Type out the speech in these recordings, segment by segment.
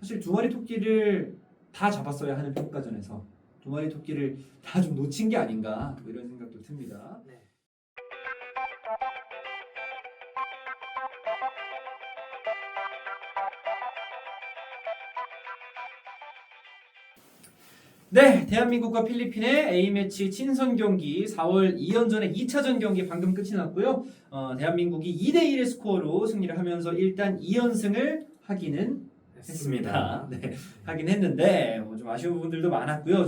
사실 두 마리 토끼를 다 잡았어야 하는 평가전에서 두 마리 토끼를 다 좀 놓친 게 아닌가 뭐 이런 생각도 듭니다. 네. 네, 대한민국과 필리핀의 A매치 친선 경기 4월 2연전의 2차전 경기 방금 끝이 났고요. 대한민국이 2대1의 스코어로 승리를 하면서 일단 2연승을 하기는 했습니다. 네, 하긴 했는데 좀 아쉬운 부분들도 많았고요.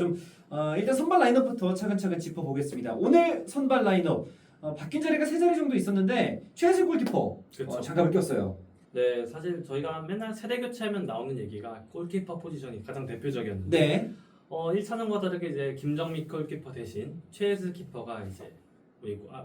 일단 선발 라인업부터 차근차근 짚어보겠습니다. 오늘 선발 라인업 바뀐 자리가 3자리 정도 있었는데 최혜수 골키퍼 그렇죠. 장갑을 꼈어요. 네, 사실 저희가 맨날 세대 교체하면 나오는 얘기가 골키퍼 포지션이 가장 대표적이었는데 네, 1차전과 다르게 이제 김정미 골키퍼 대신 최혜수 키퍼가 이제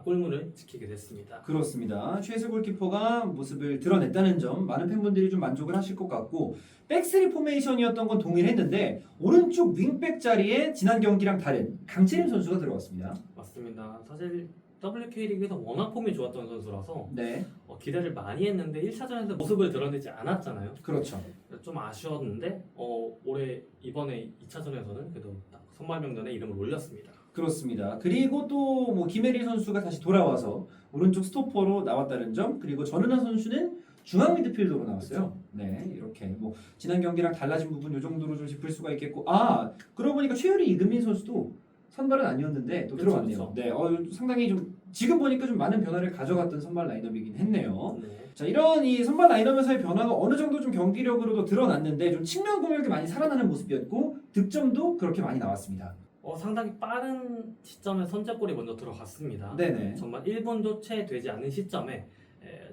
골문을 지키게 됐습니다. 그렇습니다. 최혜수 골키퍼가 모습을 드러냈다는 점 많은 팬분들이 좀 만족을 하실 것 같고 백스리 포메이션이었던 건 동일했는데 오른쪽 윙백 자리에 지난 경기랑 다른 강채림 선수가 들어왔습니다. 맞습니다. 사실 WK리그에서 워낙 폼이 좋았던 선수라서 네, 기대를 많이 했는데 1차전에서 모습을 드러내지 않았잖아요. 그렇죠. 좀 아쉬웠는데 올해 이번에 2차전에서는 그래도 딱 선발 명단에 이름을 올렸습니다. 그렇습니다. 그리고 또 뭐 김혜리 선수가 다시 돌아와서 오른쪽 스토퍼로 나왔다는 점, 그리고 전은하 선수는 중앙 미드필더로 나왔어요. 네, 이렇게 뭐 지난 경기랑 달라진 부분 이 정도로 좀 짚을 수가 있겠고, 그러고 보니까 최유리 이금민 선수도 선발은 아니었는데 또 그렇죠, 들어왔네요. 그렇죠. 네, 상당히 좀 지금 보니까 좀 많은 변화를 가져갔던 선발 라인업이긴 했네요. 네. 자, 이런 이 선발 라인업에서의 변화가 어느 정도 좀 경기력으로도 드러났는데 좀 측면 공격이 많이 살아나는 모습이었고 득점도 그렇게 많이 나왔습니다. 상당히 빠른 시점에 선제골이 먼저 들어갔습니다. 네네. 정말 1분도 채 되지 않은 시점에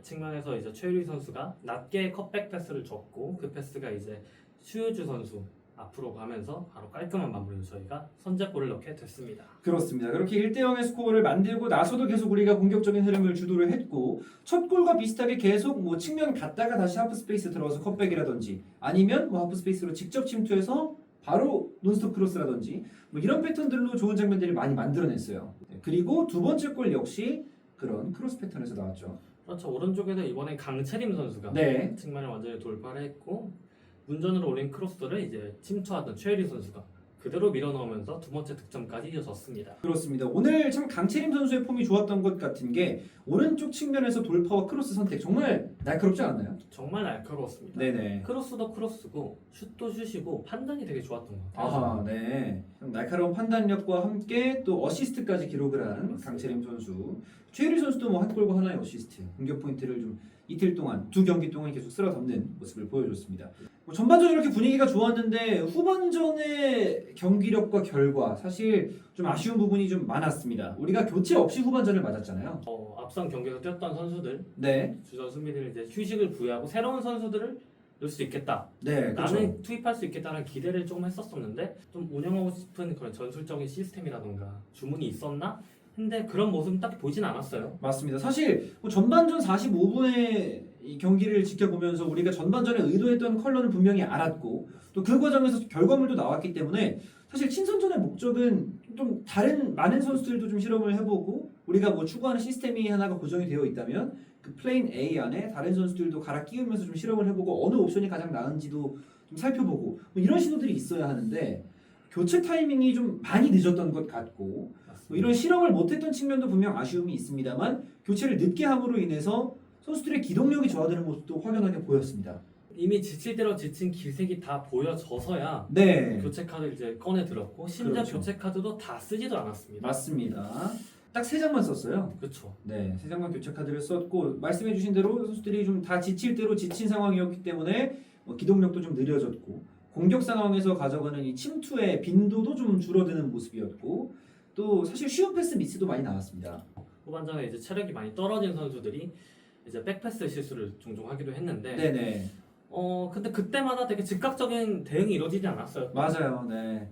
측면에서 이제 최유리 선수가 낮게 컷백 패스를 줬고 그 패스가 이제 슈유주 선수 앞으로 가면서 바로 깔끔한 마무리로 저희가 선제골을 넣게 됐습니다. 그렇습니다. 그렇게 1대0의 스코어를 만들고 나서도 계속 우리가 공격적인 흐름을 주도를 했고 첫 골과 비슷하게 계속 뭐 측면 갔다가 다시 하프 스페이스 들어와서 컷백이라든지 아니면 뭐 하프 스페이스로 직접 침투해서 바로 논스톱 크로스라든지 뭐 이런 패턴들로 좋은 장면들을 많이 만들어냈어요. 그리고 두 번째 골 역시 그런 크로스 패턴에서 나왔죠. 그렇죠. 오른쪽에서 이번에 강채림 선수가 네. 측면을 완전히 돌파를 했고 문전으로 올린 크로스를 이제 침투하던 최유리 선수가 그대로 밀어넣으면서 두 번째 득점까지 이어졌습니다. 그렇습니다. 오늘 참 강채림 선수의 폼이 좋았던 것 같은 게 오른쪽 측면에서 돌파와 크로스 선택 정말 날카롭지 않았나요? 정말 날카로웠습니다. 네네. 크로스도 크로스고 슛도 슛이고 판단이 되게 좋았던 것 같아요. 아하, 네. 날카로운 판단력과 함께 또 어시스트까지 기록을 한 맞습니다. 강채림 선수. 최유리 선수도 뭐 한 골과 하나의 어시스트, 공격 포인트를 좀 이틀 동안 두 경기 동안 계속 쓸어 담는 모습을 보여줬습니다. 뭐 전반전 이렇게 분위기가 좋았는데 후반전의 경기력과 결과 사실 좀 아쉬운 부분이 좀 많았습니다. 우리가 교체 없이 후반전을 맞았잖아요. 앞선 경기에서 뛰었던 선수들 네, 주전 수비들 이제 휴식을 부여하고 새로운 선수들을 넣을 수 있겠다. 네, 그렇죠. 나는 투입할 수 있겠다는 기대를 조금 했었었는데 좀 운영하고 싶은 그런 전술적인 시스템이라던가 주문이 있었나? 근데 그런 모습은 딱히 보진 않았어요. 맞습니다. 사실 뭐 전반전 45분의 이 경기를 지켜보면서 우리가 전반전에 의도했던 컬러는 분명히 알았고 또 그 과정에서 결과물도 나왔기 때문에 사실 친선전의 목적은 좀 다른 많은 선수들도 좀 실험을 해보고 우리가 뭐 추구하는 시스템이 하나가 고정이 되어 있다면 그 플레인 A 안에 다른 선수들도 갈아 끼우면서 좀 실험을 해보고 어느 옵션이 가장 나은지도 좀 살펴보고 뭐 이런 시도들이 있어야 하는데 교체 타이밍이 좀 많이 늦었던 것 같고 뭐 이런 실험을 못했던 측면도 분명 아쉬움이 있습니다만 교체를 늦게 함으로 인해서 선수들의 기동력이 좋아지는 모습도 확연하게 보였습니다. 이미 지칠 대로 지친 기색이 다 보여져서야 네, 교체 카드 이제 꺼내 들었고 심지어 그렇죠. 교체 카드도 다 쓰지도 않았습니다. 맞습니다. 딱 3장만 썼어요. 그렇죠. 네, 3장만 교체 카드를 썼고 말씀해주신 대로 선수들이 좀 다 지칠 대로 지친 상황이었기 때문에 기동력도 좀 느려졌고 공격 상황에서 가져가는 이 침투의 빈도도 좀 줄어드는 모습이었고 또 사실 쉬운 패스 미스도 많이 나왔습니다. 후반전에 이제 체력이 많이 떨어진 선수들이 이제 백패스 실수를 종종 하기도 했는데 네네. 근데 그때마다 되게 즉각적인 대응이 이루어지지 않았어요. 맞아요. 네.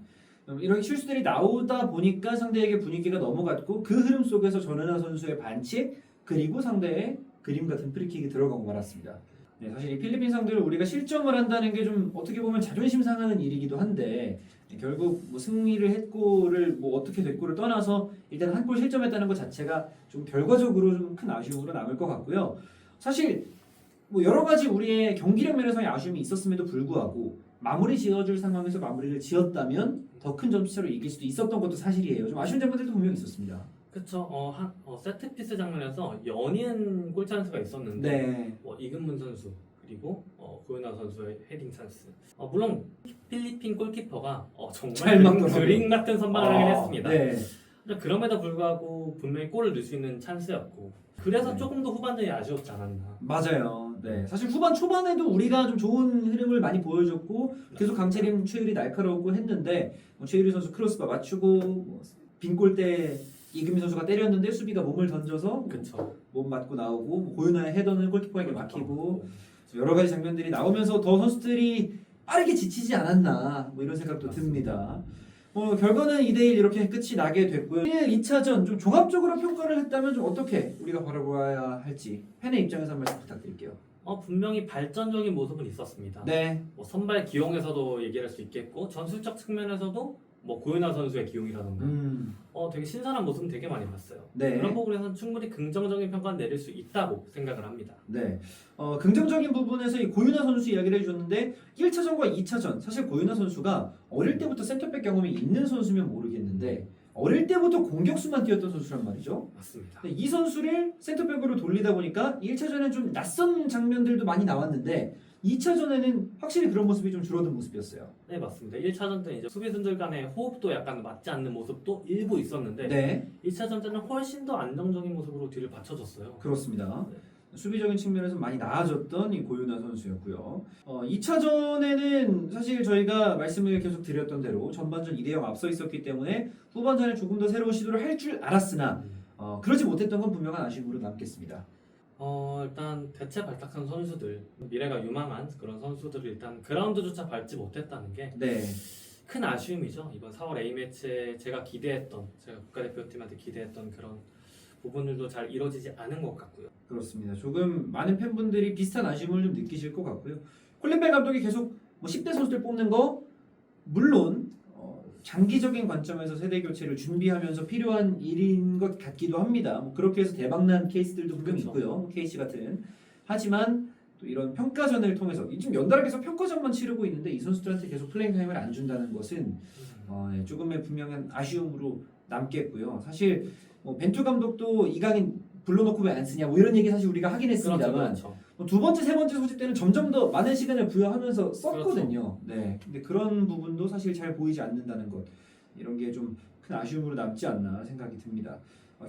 이런 실수들이 나오다 보니까 상대에게 분위기가 넘어갔고 그 흐름 속에서 전은하 선수의 반칙 그리고 상대의 그림 같은 프리킥이 들어가고 말았습니다. 네, 사실 이 필리핀 상대를 우리가 실점을 한다는 게 좀 어떻게 보면 자존심 상하는 일이기도 한데 결국 뭐 승리를 했고를 뭐 어떻게 됐고를 떠나서 일단 한 골 실점했다는 것 자체가 좀 결과적으로 좀 큰 아쉬움으로 남을 것 같고요. 사실 뭐 여러 가지 우리의 경기력 면에서의 아쉬움이 있었음에도 불구하고 마무리 지어줄 상황에서 마무리를 지었다면 더 큰 점수차로 이길 수도 있었던 것도 사실이에요. 좀 아쉬운 장면들도 분명히 있었습니다. 그쵸. 세트피스 장면에서 연이은 골 찬스가 있었는데 네. 이근문 선수 그리고 고현아 선수의 헤딩 찬스. 물론 필리핀 골키퍼가 잘 정말 막더라고요. 그림 같은 선방을 하긴 했습니다. 네. 그럼에도 불구하고 분명히 골을 넣을 수 있는 찬스였고 그래서 네. 조금 더 후반전이 아쉬웠지 않았나. 맞아요. 네. 사실 후반 초반에도 우리가 좀 좋은 흐름을 많이 보여줬고 계속 강채림 최율이 날카로웠고 했는데 최율이 선수 크로스바 맞추고 빈 골대 이금희 선수가 때렸는데 수비가 몸을 던져서 그쵸. 몸 맞고 나오고 고윤아의 헤더는 골키퍼에게 막히고 여러 가지 장면들이 나오면서 더 선수들이 빠르게 지치지 않았나 뭐 이런 생각도 듭니다. 결과는 2대1 이렇게 끝이 나게 됐고요. 1, 2차전 좀 종합적으로 평가를 했다면 좀 어떻게 우리가 바라봐야 할지 팬의 입장에서 한 말씀 부탁드릴게요. 분명히 발전적인 모습은 있었습니다. 네. 선발 기용에서도 얘기할 수 있겠고 전술적 측면에서도 고현아 선수의 기용이라던가 되게 신선한 모습은 되게 많이 봤어요. 네. 그런 부분에서는 충분히 긍정적인 평가를 내릴 수 있다고 생각을 합니다. 네. 긍정적인 부분에서 이 고윤아 선수 이야기를 해주셨는데 1차전과 2차전 사실 고윤아 선수가 어릴 때부터 센터백 경험이 있는 선수면 모르겠는데 어릴 때부터 공격수만 뛰었던 선수란 말이죠. 맞습니다. 근데 이 선수를 센터백으로 돌리다 보니까 1차전에 좀 낯선 장면들도 많이 나왔는데 2차전에는 확실히 그런 모습이 좀 줄어든 모습이었어요. 네, 맞습니다. 1차전 때는 이제 수비수들 간의 호흡도 약간 맞지 않는 모습도 일부 있었는데 네, 2차전 때는 훨씬 더 안정적인 모습으로 뒤를 받쳐줬어요. 그렇습니다. 네. 수비적인 측면에서 많이 나아졌던 이 고윤아 선수였고요. 2차전에는 사실 저희가 말씀을 계속 드렸던 대로 전반전 2대0 앞서 있었기 때문에 후반전에 조금 더 새로운 시도를 할 줄 알았으나 그러지 못했던 건 분명한 아쉬움으로 남겠습니다. 일단 대체 발탁한 선수들, 미래가 유망한 그런 선수들을 일단 그라운드조차 밟지 못했다는 게 큰 네, 아쉬움이죠. 이번 4월 A매치에 제가 국가대표팀한테 기대했던 그런 부분들도 잘 이루어지지 않은 것 같고요. 그렇습니다. 조금 많은 팬분들이 비슷한 아쉬움을 좀 느끼실 것 같고요. 콜린 벨 감독이 계속 10대 선수들 뽑는 거 물론 장기적인 관점에서 세대 교체를 준비하면서 필요한 일인 것 같기도 합니다. 그렇게 해서 대박난 케이스들도 분명히 그렇죠. 있고요. KC 같은. 하지만 또 이런 평가전을 통해서 지금 연달아 계속 평가전만 치르고 있는데 이 선수들한테 계속 플레잉 타임을 안 준다는 것은 조금의 분명한 아쉬움으로 남겠고요. 사실 벤투 감독도 이강인 불러놓고 왜 안 쓰냐 이런 얘기 사실 우리가 하긴 했습니다만 그렇죠. 두 번째, 세 번째 소집 때는 점점 더 많은 시간을 부여하면서 썼거든요. 네. 근데 그런 부분도 사실 잘 보이지 않는다는 것 이런 게 좀 큰 아쉬움으로 남지 않나 생각이 듭니다.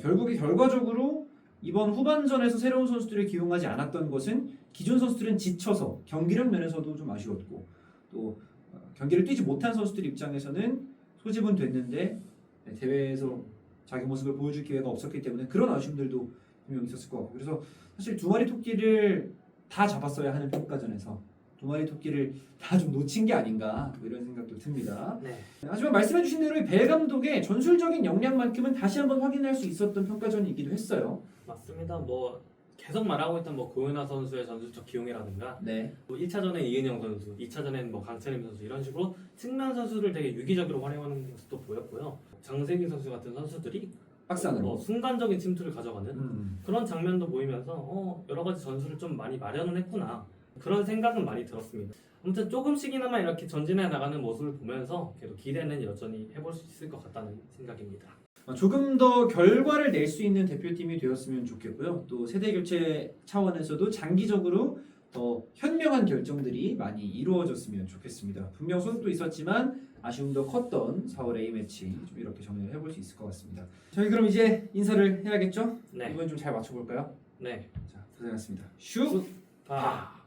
결국에 결과적으로 이번 후반전에서 새로운 선수들을 기용하지 않았던 것은 기존 선수들은 지쳐서 경기력 면에서도 좀 아쉬웠고 또 경기를 뛰지 못한 선수들 입장에서는 소집은 됐는데 대회에서 자기 모습을 보여줄 기회가 없었기 때문에 그런 아쉬움들도 분명히 있었을 것 같고 그래서 사실 두 마리 토끼를 다 잡았어야 하는 평가전에서 두 마리 토끼를 다 좀 놓친 게 아닌가 이런 생각도 듭니다. 네. 하지만 말씀해주신 대로 이 벨 감독의 전술적인 역량만큼은 다시 한번 확인할 수 있었던 평가전이기도 했어요. 맞습니다. 계속 말하고 있던 고현아 선수의 전술적 기용이라든가 네, 1차전에 이은영 선수, 2차전에는 강철임 선수 이런 식으로 측면 선수를 되게 유기적으로 활용하는 모습도 보였고요. 장세균 선수 같은 선수들이 박스 안으로. 순간적인 침투를 가져가는 그런 장면도 보이면서 여러 가지 전술을 좀 많이 마련을 했구나 그런 생각은 많이 들었습니다. 아무튼 조금씩이나마 이렇게 전진해 나가는 모습을 보면서 계속 기대는 여전히 해볼 수 있을 것 같다는 생각입니다. 조금 더 결과를 낼 수 있는 대표팀이 되었으면 좋겠고요. 또 세대 교체 차원에서도 장기적으로 더 현명한 결정들이 많이 이루어졌으면 좋겠습니다. 분명 소득도 있었지만 아쉬움도 컸던 4월 A매치 좀 이렇게 정리를 해볼 수 있을 것 같습니다. 저희 그럼 이제 인사를 해야겠죠? 네. 이번 좀 잘 맞춰볼까요? 네. 자, 고생하셨습니다. 슈! 아.